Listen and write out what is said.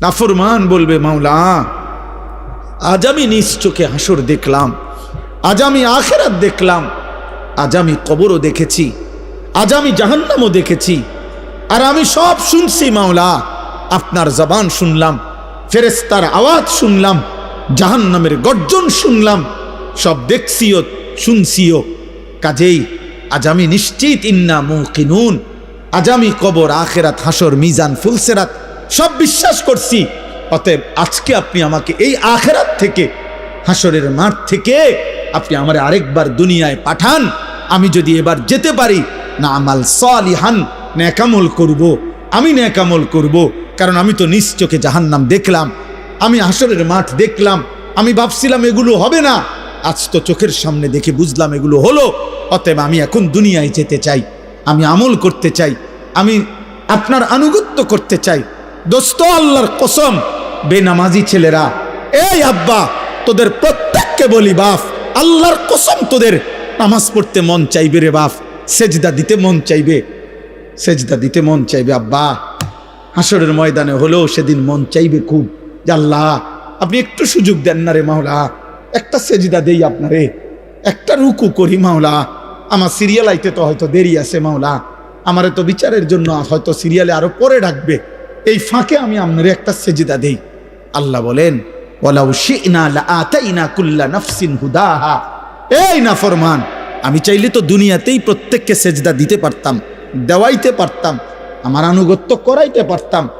নাফরমান বলবে, মাওলা আজ আমি নিজ চোখে হাসর দেখলাম, আজ আমি আখিরাত দেখলাম, আজ আমি কবরও দেখেছি, আজ আমি জাহান্নামও দেখেছি, আর আমি সব শুনছি মাওলা। আপনার জবান শুনলাম, ফেরেশতার আওয়াজ শুনলাম, জাহান্নামের গর্জন শুনলাম, সব দেখছিও শুনছিও। কাজেই আজ আমি নিশ্চিত, ইন্না মুকিনুন, আজ আমি কবর, আখিরাত, হাসর, মিজান, ফুলসিরাত সব বিশ্বাস করছি। অতএব আজকে আপনি আমাকে এই আখিরাত থেকে, হাসরের মাঠ থেকে আপনি আমার আরেকবার দুনিয়ায় পাঠান। আমি যদি এবার যেতে পারি, না আমাল সালিহান, নেকামল করব, আমি নেকামল করব। কারণ আমি তো নিজ চোখে জাহান্নাম দেখলাম, আমি হাসরের মাঠ দেখলাম, আমি ভাবছিলাম এগুলো হবে না, আজ তো চোখের সামনে দেখে বুঝলাম এগুলো হলো। অতএব আমি এখন দুনিয়ায় যেতে চাই, আমি আমল করতে চাই, আমি আপনার আনুগত্য করতে চাই। দোস্ত, আল্লাহর কসম, বেনামাজি ছেলেরা, এই আব্বা, তোদের প্রত্যেককে বলি বাপ, আল্লাহর কসম তোদের নামাজ পড়তে মন চাইবে রে বাপ, সেজদা দিতে মন চাইবে, সেজদা দিতে মন চাইবে আব্বা। হাসরের ময়দানে হলেও সেদিন মন চাইবে খুব, যে আল্লাহ আপনি একটু সুযোগ দেন না রে মাওলা, একটা সেজদা দেই আপনারে, একটা রুকু করি মাওলা। আমার সিরিয়াল আইতে তো হয়তো দেরি আছে মাওলা, আমারে তো বিচারের জন্য হয়তো সিরিয়ালে আরো পরে ডাকবে, এই ফাঁকে আমি আপনারে একটা সেজদা দেই। আল্লাহ বলেন, ওয়ালাউ শি'না লাআতাইনা কুল্লা নাফসিন হুদাহা। এই নাফরমান, আমি চাইলে তো দুনিয়াতেই প্রত্যেককে সেজদা দিতে পারতাম, দেওয়াইতে পারতাম, আমার আনুগত্য করাইতে পারতাম,